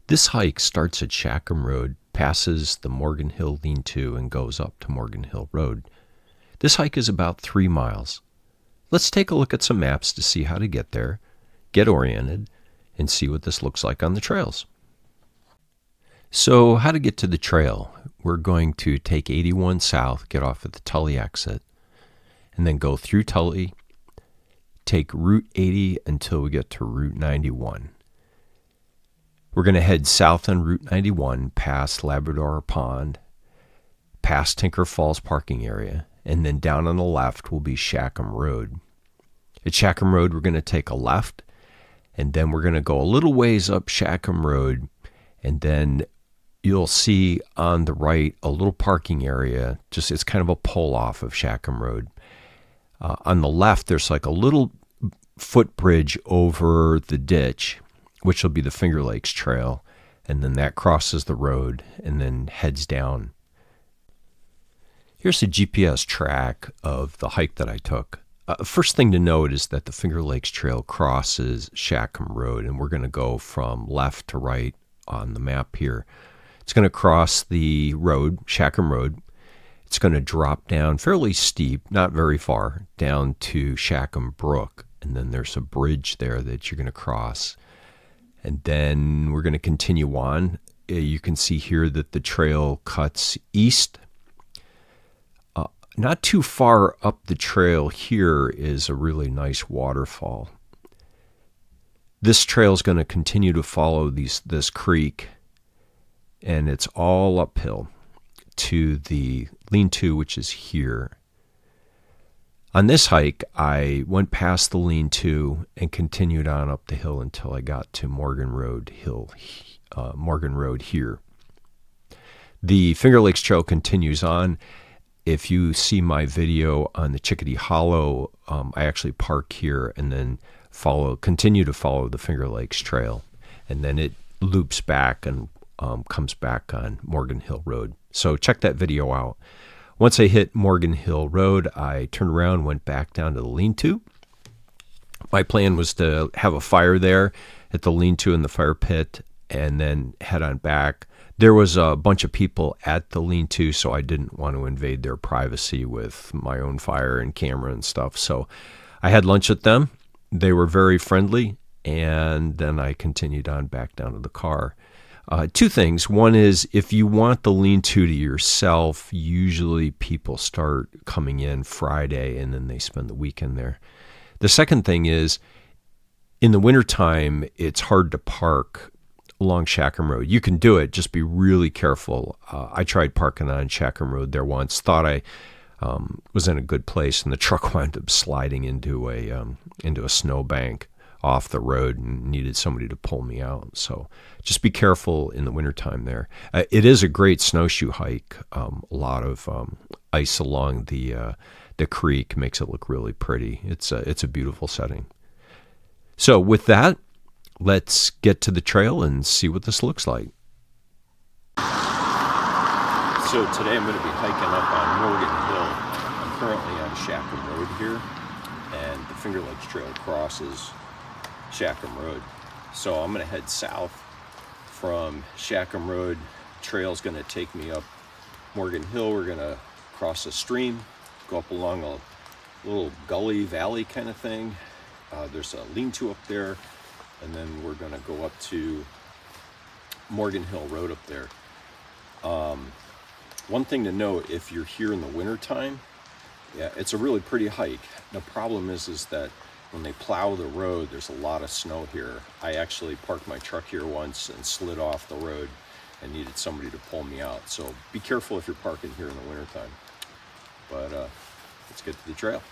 This hike starts at Shackham Road, passes the Morgan Hill Lean-To, and goes up to Morgan Hill Road. This hike is about 3 miles. Let's take a look at some maps to see how to get there, get oriented, and see what this looks like on the trails. So how to get to the trail? We're going to take 81 south, get off at the Tully exit, and then go through Tully, take Route 80 until we get to Route 91. We're going to head south on Route 91 past Labrador Pond, past Tinker Falls parking area, and then down on the left will be Shackham Road. At Shackham Road, we're going to take a left, and then we're going to go a little ways up Shackham Road, and then you'll see on the right a little parking area. Just it's kind of a pull off of Shackham Road. On the left, there's like a little footbridge over the ditch, which will be the Finger Lakes Trail, and then that crosses the road and then heads down. Here's a GPS track of the hike that I took. First thing to note is that the Finger Lakes Trail crosses Shackham Road, and we're going to go from left to right on the map here. It's going to cross the road, Shackham Road. It's going to drop down fairly steep, not very far, down to Shackham Brook, and then there's a bridge there that you're going to cross. And then we're going to continue on. You can see here that the trail cuts east. Not too far up the trail here is a really nice waterfall. This trail is going to continue to follow this creek, and it's all uphill to the Lean-To, which is here. On this hike, I went past the Lean-To and continued on up the hill until I got to Morgan Road here. The Finger Lakes Trail continues on. If you see my video on the Chickadee Hollow, I actually park here and then continue to follow the Finger Lakes Trail, and then it loops back and comes back on Morgan Hill Road. So check that video out. Once I hit Morgan Hill Road, I turned around, went back down to the Lean-To. My plan was to have a fire there at the Lean-To in the fire pit and then head on back. There was a bunch of people at the Lean-To, so I didn't want to invade their privacy with my own fire and camera and stuff. So I had lunch with them. They were very friendly, and then I continued on back down to the car. Two things. One is, if you want the Lean-To to yourself, usually people start coming in Friday and then they spend the weekend there. The second thing is, in the wintertime, it's hard to park along Shackham Road. You can do it, just be really careful. I tried parking on Shackham Road there once, thought I was in a good place, and the truck wound up sliding into a snowbank off the road and needed somebody to pull me out. So just be careful in the wintertime there. It is a great snowshoe hike. A lot of ice along the creek makes it look really pretty. It's a beautiful setting. So with that, let's get to the trail and see what this looks like. So today I'm going to be hiking up on Morgan Hill. I'm currently on Shackham Road here, and the Finger Lakes Trail crosses Shackham Road. So I'm going to head south from Shackham Road. Trail's going to take me up Morgan Hill. We're going to cross a stream, go up along a little gully valley kind of thing. There's a Lean-To up there, and then we're going to go up to Morgan Hill Road up there. One thing to note, if you're here in the wintertime, yeah, it's a really pretty hike. The problem is that when they plow the road, there's a lot of snow here. I actually parked my truck here once and slid off the road and needed somebody to pull me out. So be careful if you're parking here in the wintertime. But let's get to the trail.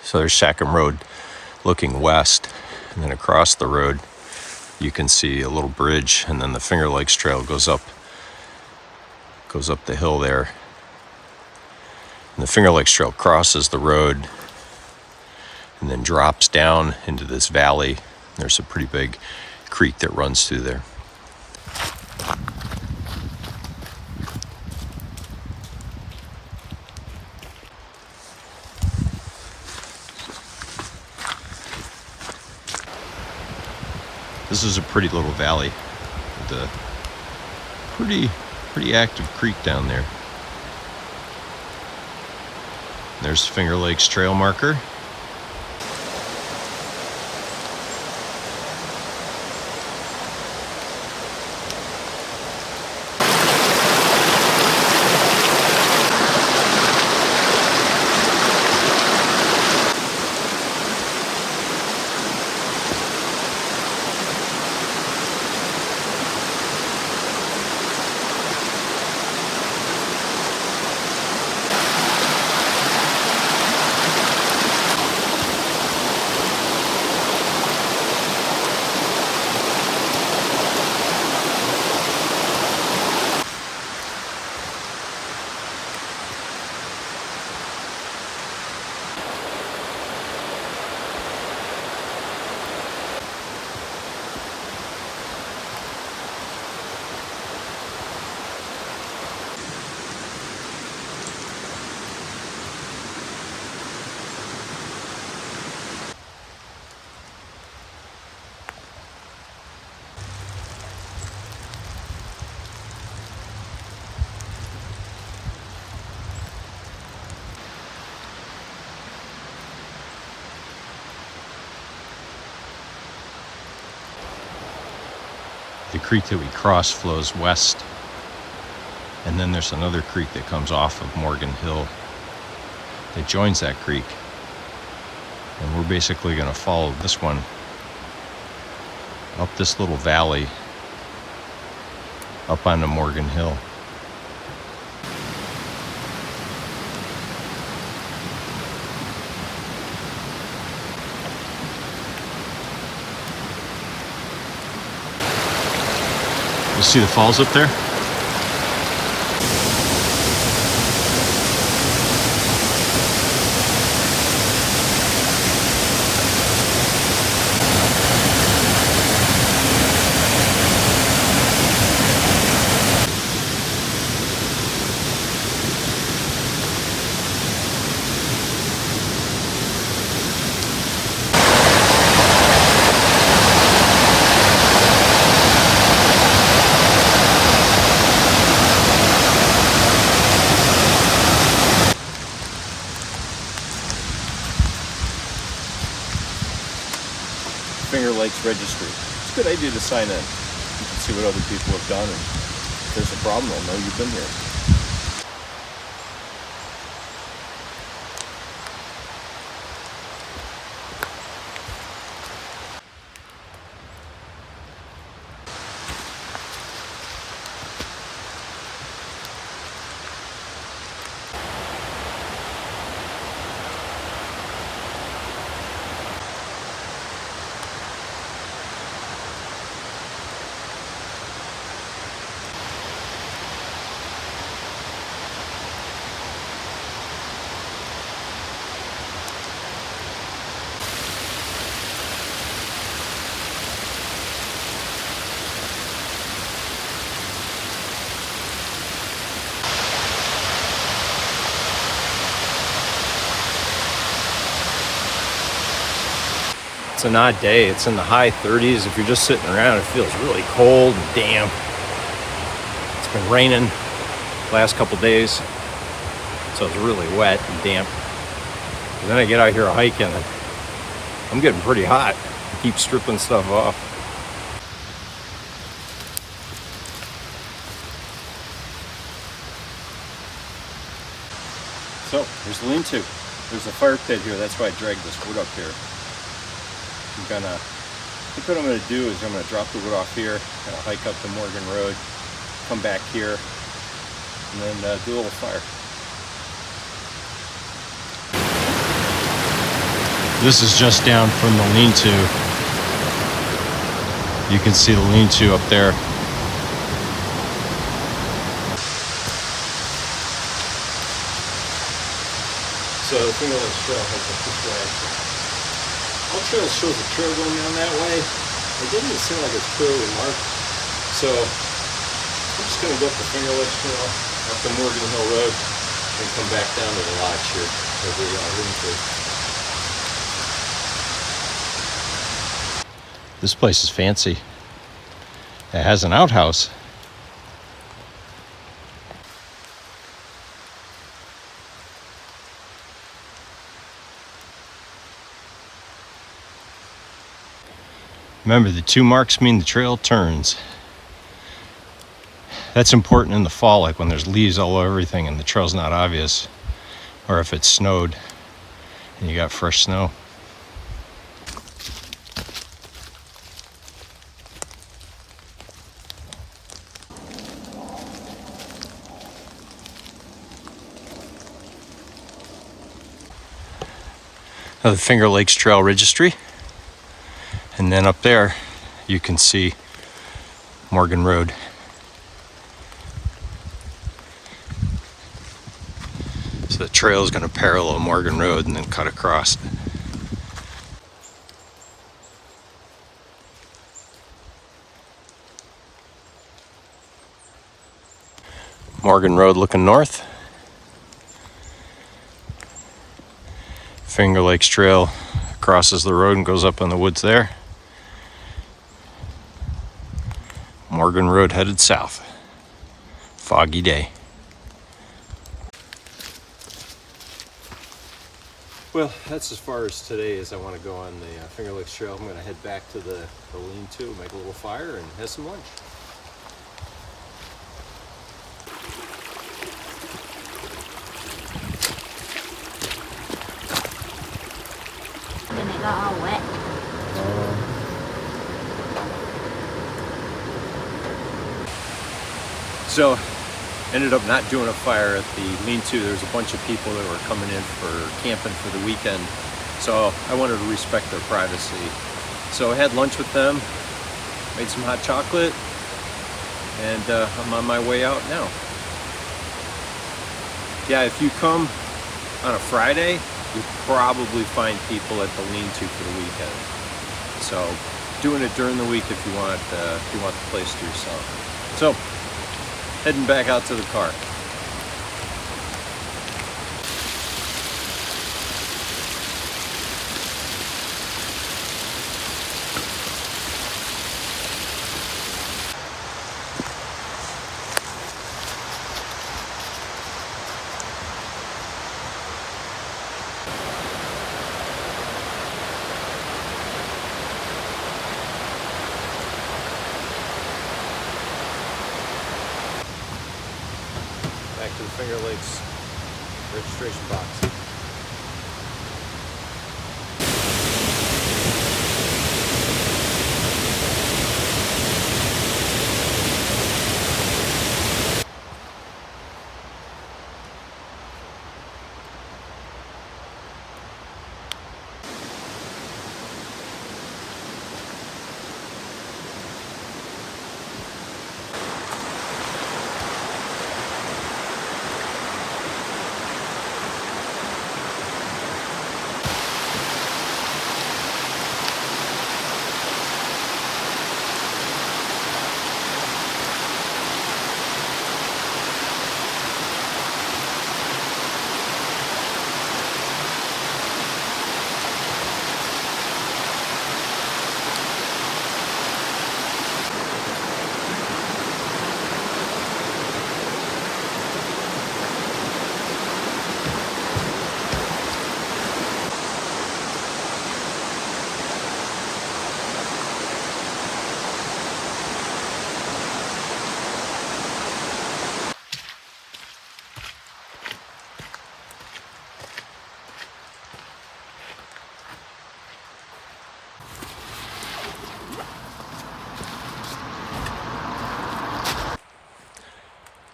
So there's Shackham Road looking west, and then across the road you can see a little bridge, and then the Finger Lakes Trail goes up the hill there. And the Finger Lakes Trail crosses the road and then drops down into this valley. There's a pretty big creek that runs through there. This is a pretty little valley with a pretty active creek down there. There's Finger Lakes trail marker. The creek that we cross flows west, and then there's another creek that comes off of Morgan Hill that joins that creek, and we're basically going to follow this one up this little valley up onto Morgan Hill. You see the falls up there? Finger Lakes Registry. It's a good idea to sign in. You can see what other people have done, and if there's a problem, they'll know you've been here. It's an odd day. It's in the high 30s. If you're just sitting around, it feels really cold and damp. It's been raining the last couple days, so it's really wet and damp. And then I get out here hiking, and I'm getting pretty hot. I keep stripping stuff off. So, there's the lean-to. There's a fire pit here. That's why I dragged this wood up here. I think what I'm going to do is I'm going to drop the wood off here, kind of hike up to Morgan Road, come back here, and then do a little fire. This is just down from the lean-to. You can see the lean-to up there. So the Finger Lakes Trail has up this way. All trails shows a trail going down that way. It doesn't seem like it's clearly marked. So I'm just going to go up the Finger Lakes Trail, up the Morgan Hill Road, and come back down to the lodge here where we lean-to. This place is fancy. It has an outhouse. Remember, the 2 marks mean the trail turns. That's important in the fall, like when there's leaves all over everything and the trail's not obvious, or if it's snowed and you got fresh snow. Now the Finger Lakes Trail Registry, and then up there you can see Morgan Road. So the trail is going to parallel Morgan Road and then cut across. Morgan Road looking north. Finger Lakes Trail crosses the road and goes up in the woods there. Morgan Road headed south. Foggy day. Well, that's as far as today as I want to go on the Finger Lakes Trail. I'm going to head back to the lean-to, make a little fire, and have some lunch. Cái này có ầu ấy. So, ended up not doing a fire at the lean-to. There was a bunch of people that were coming in for camping for the weekend, so I wanted to respect their privacy. So I had lunch with them, made some hot chocolate, and I'm on my way out now. Yeah, if you come on a Friday, you probably find people at the lean-to for the weekend. So doing it during the week if you want the place to yourself. So heading back out to the car. Back to the Finger Lakes registration box.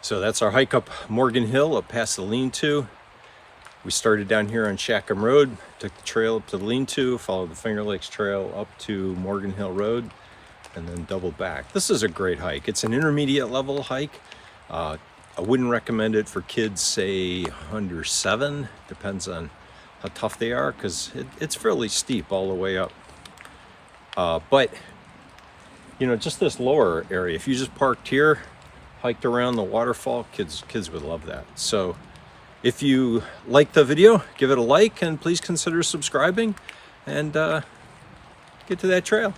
So that's our hike up Morgan Hill, up past the lean-to. We started down here on Shackham Road, took the trail up to the lean-to, followed the Finger Lakes Trail up to Morgan Hill Road, and then doubled back. This is a great hike. It's an intermediate level hike. I wouldn't recommend it for kids, say, under 7. Depends on how tough they are, because it's fairly steep all the way up. But, you know, just this lower area, if you just parked here, hiked around the waterfall, kids would love that. So if you like the video, give it a like, and please consider subscribing and get to that trail.